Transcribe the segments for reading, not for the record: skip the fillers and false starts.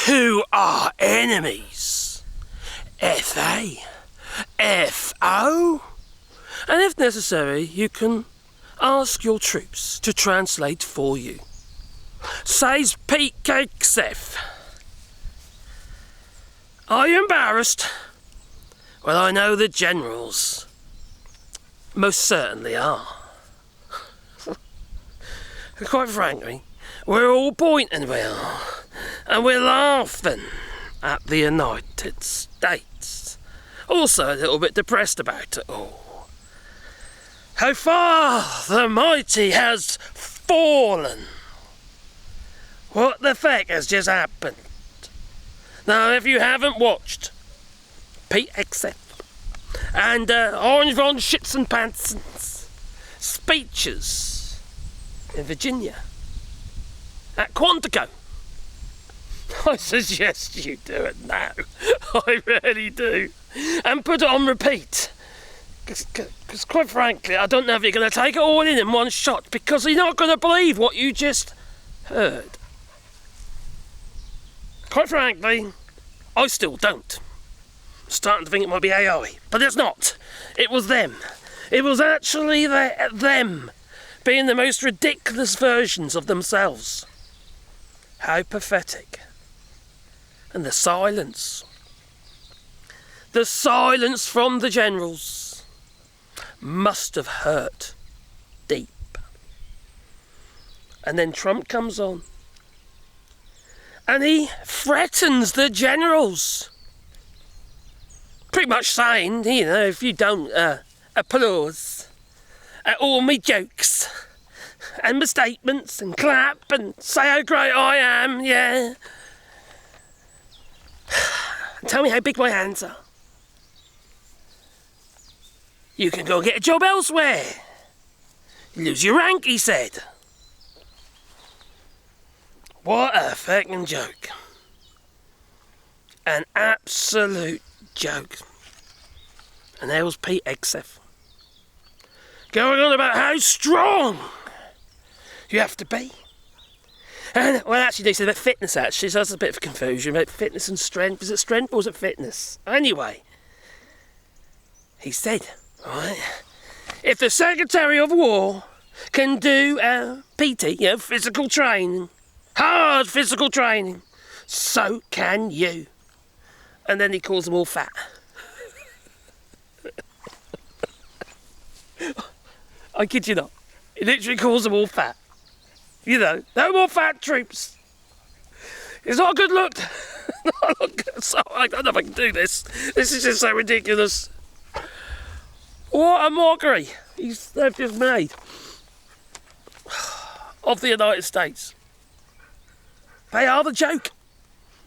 to our enemies. F-A, F-O. And if necessary, you can ask your troops to translate for you. Says Pete Cakesef. Are you embarrassed? Well, I know the generals most certainly are. Quite frankly, we're all pointing, we are, and we're laughing at the United States. Also a little bit depressed about it all. How far the mighty has fallen. What the fuck has just happened? Now, if you haven't watched Pete Except and Orange von Shits and Pantson's speeches in Virginia at Quantico, I suggest you do it now. I really do. And put it on repeat. Because quite frankly, I don't know if you're going to take it all in one shot, because you're not going to believe what you just heard. Quite frankly, I still don't. I'm starting to think it might be AI, but it's not. It was them. It was actually them being the most ridiculous versions of themselves. How pathetic. And the silence. The silence from the generals must have hurt deep. And then Trump comes on and he threatens the generals. Pretty much saying, you know, if you don't applause at all me jokes and my statements and clap and say how great I am, yeah, tell me how big my hands are, you can go get a job elsewhere. You lose your rank, he said. What a fucking joke. An absolute joke. And there was Pete Exef going on about how strong you have to be. And, well, actually, they said about fitness, actually, so that's a bit of confusion about fitness and strength. Is it strength or was it fitness? Anyway, he said, right, if the Secretary of War can do PT, you know, physical training, hard physical training, so can you. And then he calls them all fat. I kid you not. He literally calls them all fat. You know, no more fat troops. It's not a good look. Not a good, so I don't know if I can do this. This is just so ridiculous. What a mockery they've just made of the United States. They are the joke.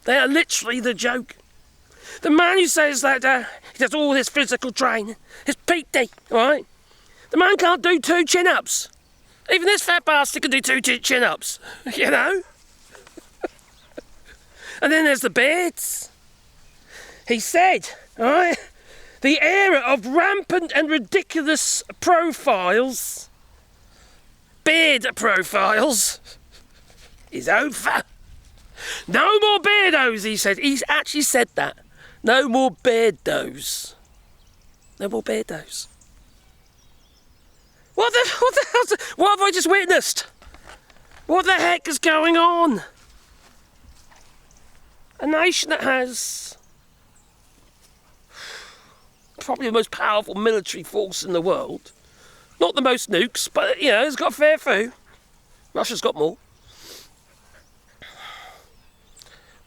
They are literally the joke. The man who says that he does all this physical training is Pete D, right? The man can't do 2 chin-ups. Even this fat bastard can do 2 chin-ups, you know? And then there's the beards. He said, right, the era of rampant and ridiculous profiles, beard profiles, is over. No more beardos, he said. He's actually said that. No more beardos. No more beardos. What have I just witnessed? What the heck is going on? A nation that has probably the most powerful military force in the world. Not the most nukes, but, you know, it's got a fair few. Russia's got more.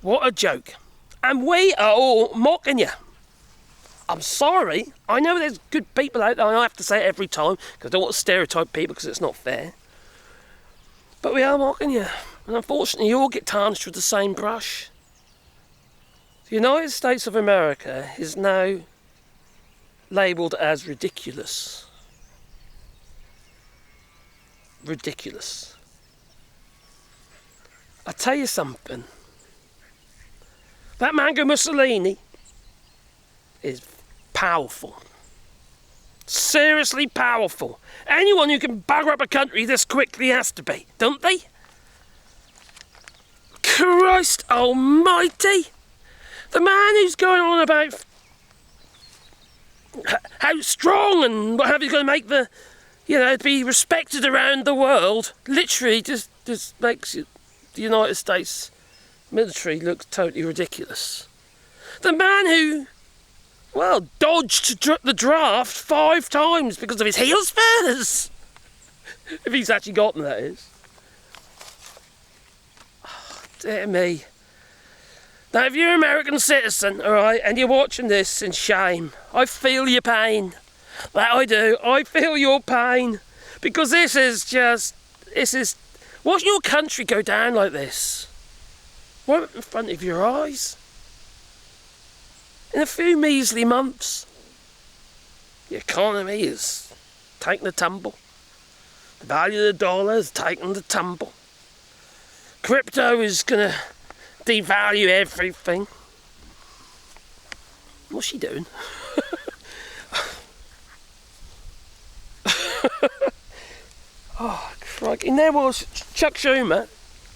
What a joke. And we are all mocking you. I'm sorry. I know there's good people out there, and I have to say it every time, because I don't want to stereotype people, because it's not fair. But we are mocking you. And unfortunately, you all get tarnished with the same brush. The United States of America is now labelled as ridiculous. Ridiculous. I tell you something. That Mango Mussolini is powerful. Seriously powerful. Anyone who can bugger up a country this quickly has to be, don't they? Christ almighty! The man who's going on about how strong and what have you going to make the, be respected around the world, literally just makes the United States military look totally ridiculous. The man who, dodged the draft 5 times because of his heel spurs. If he's actually got them, that is. Oh, dear me. Now, if you're an American citizen, alright, and you're watching this in shame, I feel your pain. That I do. I feel your pain. Because this is watching your country go down like this, right in front of your eyes. In a few measly months, the economy is taking a tumble. The value of the dollar is taking the tumble. Crypto is going to devalue everything. What's she doing? Oh, crikey. And there was Chuck Schumer,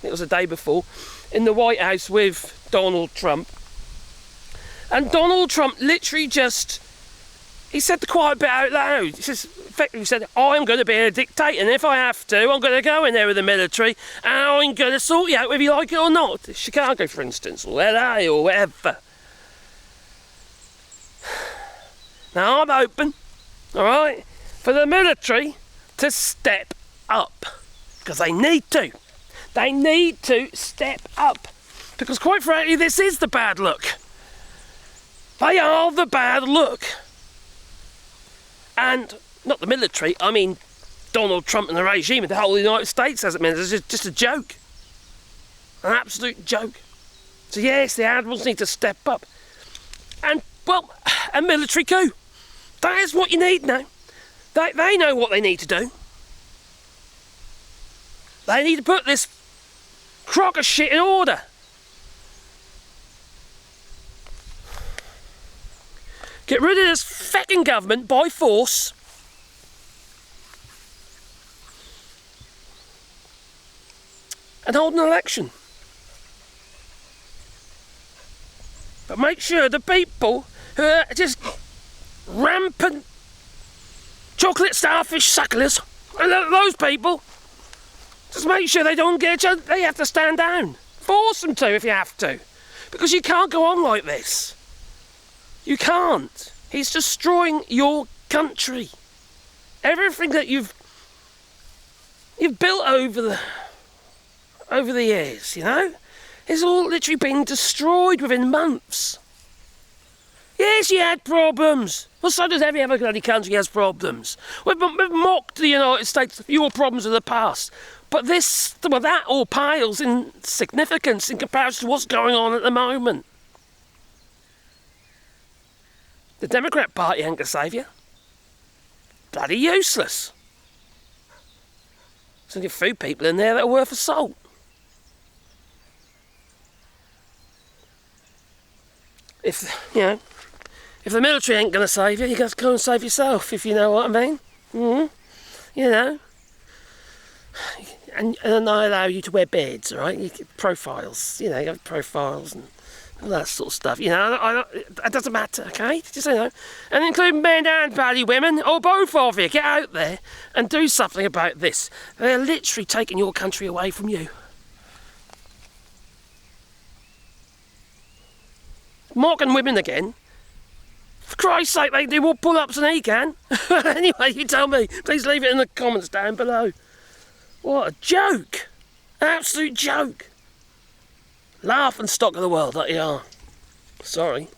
it was the day before, in the White House with Donald Trump. And Donald Trump literally he said the quiet bit out loud. Effectively said, I'm going to be a dictator, and if I have to, I'm going to go in there with the military, and I'm going to sort you out whether you like it or not. Chicago, for instance, or LA, or wherever. Now, I'm open, alright, for the military to step up. Because they need to. They need to step up. Because quite frankly, this is the bad look. They are the bad look. And not the military, I mean Donald Trump and the regime of the whole of the United States hasn't been. It's just a joke. An absolute joke. So yes, the admirals need to step up. And, a military coup. That is what you need now. They know what they need to do. They need to put this crock of shit in order. Get rid of this fecking government by force. And hold an election. But make sure the people who are just rampant chocolate starfish sucklers, and those people, just make sure they don't get a chance. They have to stand down. Force them to if you have to. Because you can't go on like this. You can't. He's destroying your country. Everything that you've built over the years, it's all literally been destroyed within months. Yes, you had problems. Well, so does every other bloody country has problems. We've mocked the United States for your problems of the past. But that all pales in significance in comparison to what's going on at the moment. The Democrat Party ain't going to save you. Bloody useless. There's only a few people in there that are worth a salt. If the military ain't going to save you, you got to go and save yourself, if you know what I mean. And I allow you to wear beards, all right? You get profiles, you have profiles and all that sort of stuff. It doesn't matter, okay? Just and including men and bloody women, or both of you, get out there and do something about this. They're literally taking your country away from you. Mocking women again. For Christ's sake, they do more pull-ups than he can. Anyway, you tell me. Please leave it in the comments down below. What a joke. An absolute joke. Laughing stock of the world that you are. Sorry.